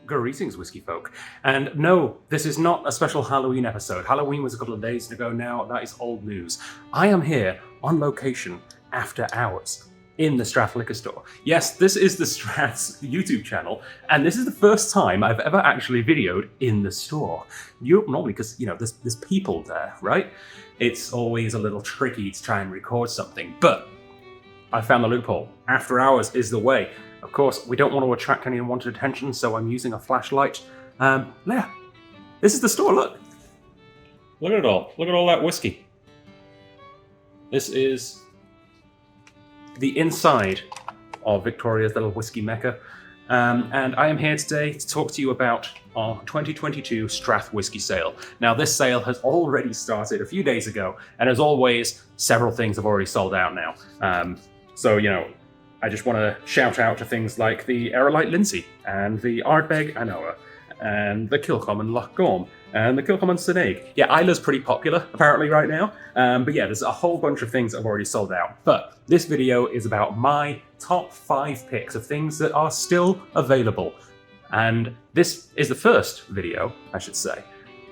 Greetings, whiskey folk. And no, this is not a special Halloween episode. Halloween was a couple of days ago now. That is old news. I am here on location after hours in the Strath liquor store. Yes, this is the Strath's YouTube channel, and this is the first time I've ever actually videoed in the store. Normally, because, there's people there, right? It's always a little tricky to try and record something, but I found the loophole. After hours is the way. Of course, we don't want to attract any unwanted attention, so I'm using a flashlight. Yeah, this is the store, look. Look at it all. Look at all that whiskey. This is the inside of Victoria's little whiskey mecca. And I am here today to talk to you about our 2022 Strath whiskey sale. Now, this sale has already started a few days ago, and as always, several things have already sold out now. I just want to shout out to things like the Aerolite Lindsay, and the Ardbeg Anoa, and the Kilcommon Loch Gorm, and the Kilcommon Snake. Yeah, Isla's pretty popular, apparently, right now. But yeah, there's a whole bunch of things that have already sold out. But this video is about my top 5 picks of things that are still available. And this is the first video, I should say,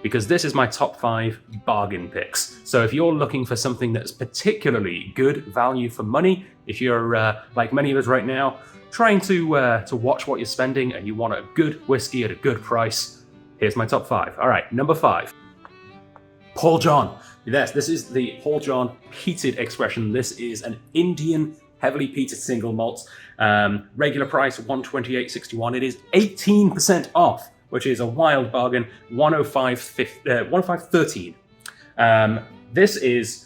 because this is my top 5 bargain picks. So if you're looking for something that's particularly good value for money, if you're like many of us right now, trying to watch what you're spending and you want a good whiskey at a good price, here's my top 5. All right, number 5, Paul John. Yes, this is the Paul John peated expression. This is an Indian heavily peated single malt. Regular price $128.61. It is 18% off, which is a wild bargain, $105.13. This is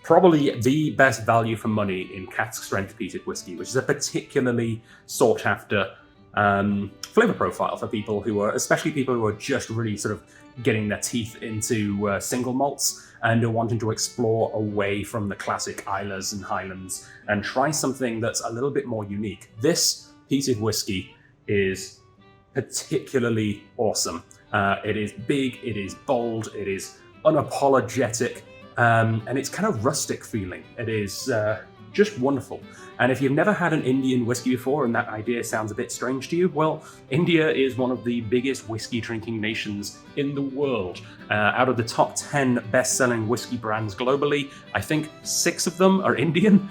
probably the best value for money in cask strength peated whiskey, which is a particularly sought after flavor profile for people who are, especially people who are just really sort of getting their teeth into single malts and are wanting to explore away from the classic Islas and Highlands and try something that's a little bit more unique. This peated whiskey is particularly awesome. It is big, it is bold, it is unapologetic, and it's kind of rustic feeling. It is just wonderful. And if you've never had an Indian whiskey before and that idea sounds a bit strange to you, well, India is one of the biggest whiskey drinking nations in the world. Out of the top 10 best-selling whiskey brands globally, I think 6 of them are Indian.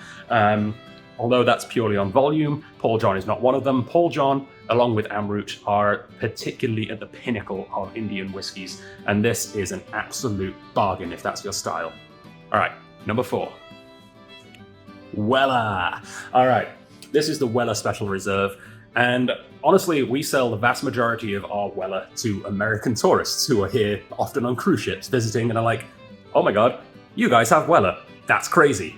Although that's purely on volume, Paul John is not one of them. Paul John, along with Amrut, are particularly at the pinnacle of Indian whiskies, and this is an absolute bargain if that's your style. All right, number 4. Weller. All right, this is the Weller Special Reserve, and honestly, we sell the vast majority of our Weller to American tourists who are here often on cruise ships visiting and are like, oh my God, you guys have Weller. That's crazy.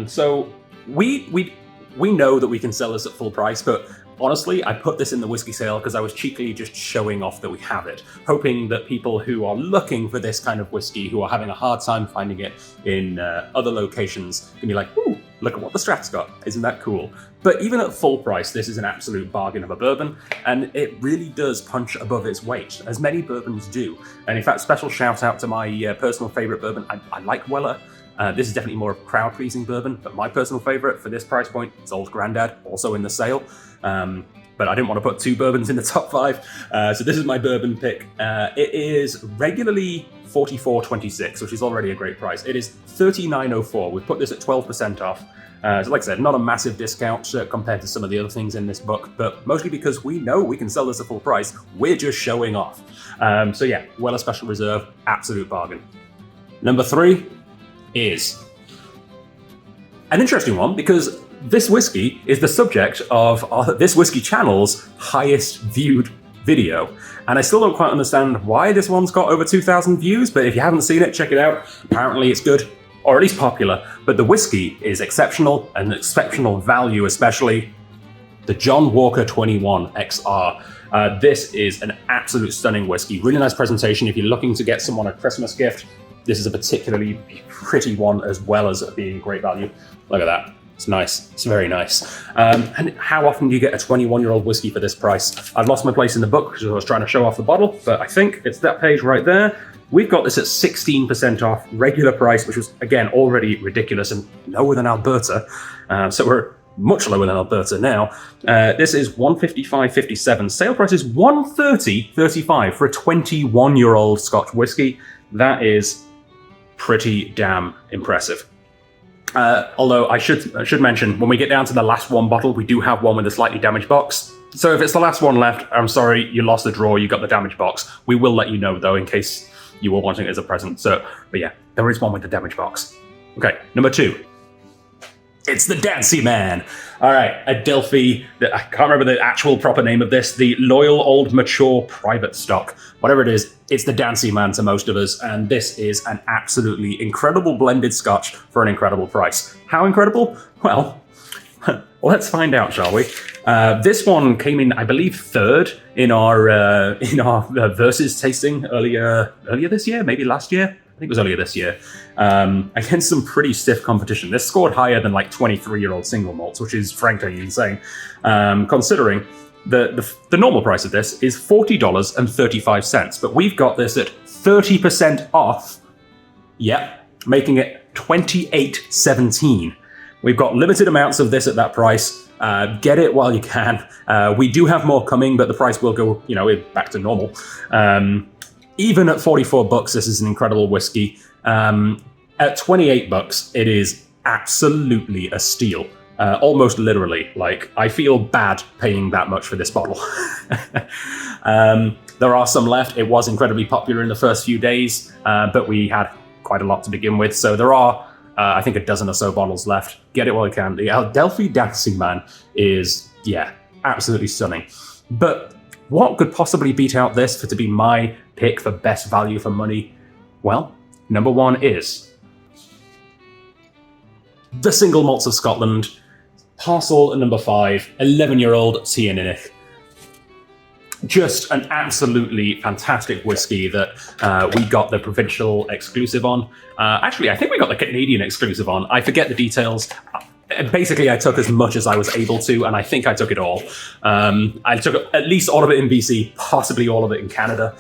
So we know that we can sell this at full price, but honestly, I put this in the whiskey sale because I was cheekily just showing off that we have it, hoping that people who are looking for this kind of whiskey, who are having a hard time finding it in other locations, can be like, ooh, look at what the Strath's got. Isn't that cool? But even at full price, this is an absolute bargain of a bourbon, and it really does punch above its weight, as many bourbons do. And in fact, special shout out to my personal favorite bourbon. I like Weller. This is definitely more of a crowd-pleasing bourbon, but my personal favorite for this price point is Old Grandad, also in the sale. But I didn't want to put 2 bourbons in the top 5, so this is my bourbon pick. It is regularly $44.26, which is already a great price. It is $39.04. We've put this at 12% off. So like I said, not a massive discount compared to some of the other things in this book, but mostly because we know we can sell this at full price. We're just showing off. So yeah, Weller Special Reserve, absolute bargain. Number 3 is an interesting one because this whiskey is the subject of this whiskey channel's highest viewed video. And I still don't quite understand why this one's got over 2,000 views, but if you haven't seen it, check it out. Apparently it's good, or at least popular, but the whiskey is exceptional, and exceptional value especially. The John Walker 21 XR. This is an absolute stunning whiskey. Really nice presentation. If you're looking to get someone a Christmas gift, this is a particularly pretty one, as well as being great value. Look at that. It's nice. It's very nice. And how often do you get a 21-year-old whiskey for this price? I've lost my place in the book because I was trying to show off the bottle, but I think it's that page right there. We've got this at 16% off regular price, which was, again, already ridiculous and lower than Alberta. So we're much lower than Alberta now. This is $155.57. Sale price is $130.35 for a 21-year-old Scotch whiskey. That is pretty damn impressive. Although I should mention, when we get down to the last one bottle, we do have one with a slightly damaged box. So if it's the last one left, I'm sorry, you lost the draw, you got the damaged box. We will let you know, though, in case you were wanting it as a present. So, but yeah, there is one with the damaged box. Okay, number 2. It's the Dancy Man. All right, Adelphi, I can't remember the actual proper name of this, the Loyal Old Mature Private Stock. Whatever it is, it's the Dancy Man to most of us, and this is an absolutely incredible blended Scotch for an incredible price. How incredible? Well, let's find out, shall we? This one came in, I believe, 3rd in our Versus tasting earlier this year, maybe last year. I think it was earlier this year, against some pretty stiff competition. This scored higher than like 23-year-old single malts, which is frankly insane, considering the normal price of this is $40.35, but we've got this at 30% off. Yep, making it $28.17. We've got limited amounts of this at that price. Get it while you can. We do have more coming, but the price will go, back to normal. Even at $44, this is an incredible whiskey. At $28, it is absolutely a steal. Almost literally. Like, I feel bad paying that much for this bottle. There are some left. It was incredibly popular in the first few days, but we had quite a lot to begin with. So there are, I think, a dozen or so bottles left. Get it while you can. The Adelphi Dancing Man is, absolutely stunning. But what could possibly beat out this to be my pick for best value for money? Well, number 1 is the Single Malts of Scotland, parcel at number 5, 11-year-old Tia Ninich. Just an absolutely fantastic whiskey that we got the provincial exclusive on. Actually, I think we got the Canadian exclusive on. I forget the details. Basically, I took as much as I was able to, and I think I took it all. I took at least all of it in BC, possibly all of it in Canada.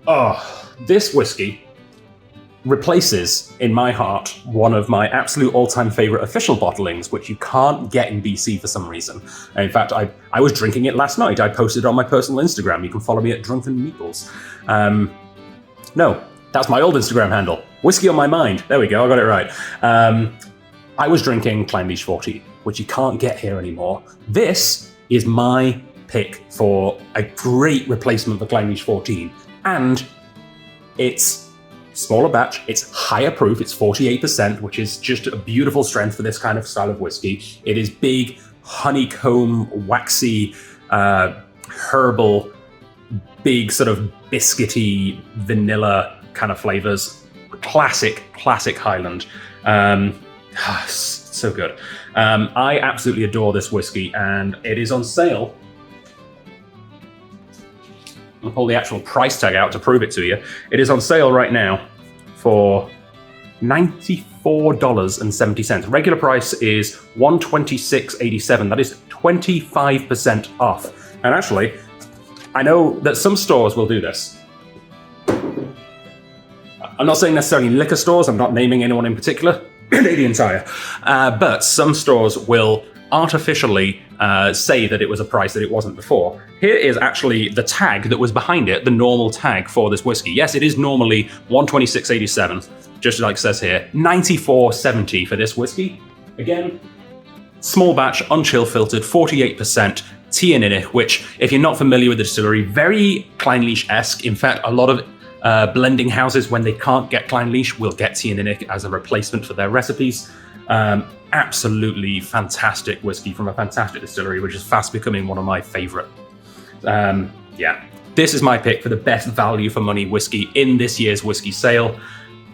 Oh, this whiskey replaces, in my heart, one of my absolute all-time favorite official bottlings, which you can't get in BC for some reason. And in fact, I was drinking it last night. I posted it on my personal Instagram. You can follow me at Drunken Meeples. No, that's my old Instagram handle. Whiskey on my mind. There we go, I got it right. I was drinking Clynelish 14, which you can't get here anymore. This is my pick for a great replacement for Clynelish 14. And it's smaller batch, it's higher proof, it's 48%, which is just a beautiful strength for this kind of style of whiskey. It is big, honeycomb, waxy, herbal, big sort of biscuity, vanilla kind of flavors. Classic Highland. So good. I absolutely adore this whiskey, and it is on sale. I'll pull the actual price tag out to prove it to you. It is on sale right now for $94.70. Regular price is $126.87. That is 25% off. And actually, I know that some stores will do this. I'm not saying necessarily liquor stores. I'm not naming anyone in particular. Canadian Tire. But some stores will artificially say that it was a price that it wasn't before. Here is actually the tag that was behind it, the normal tag for this whiskey. Yes, it is normally $126.87, just like it says here. $94.70 for this whiskey. Again, small batch, unchill filtered, 48%, Tia Ninich, which, if you're not familiar with the distillery, very Clynelish-esque. In fact, a lot of blending houses, when they can't get Clynelish, will get Tia Ninich as a replacement for their recipes. Absolutely fantastic whiskey from a fantastic distillery, which is fast becoming one of my favorite. This is my pick for the best value for money whiskey in this year's whiskey sale.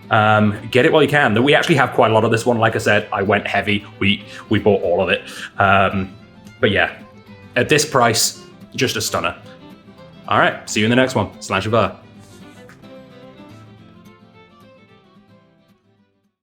Get it while you can. We actually have quite a lot of this one. Like I said, I went heavy. We bought all of it. But yeah, at this price, just a stunner. All right, see you in the next one. Slash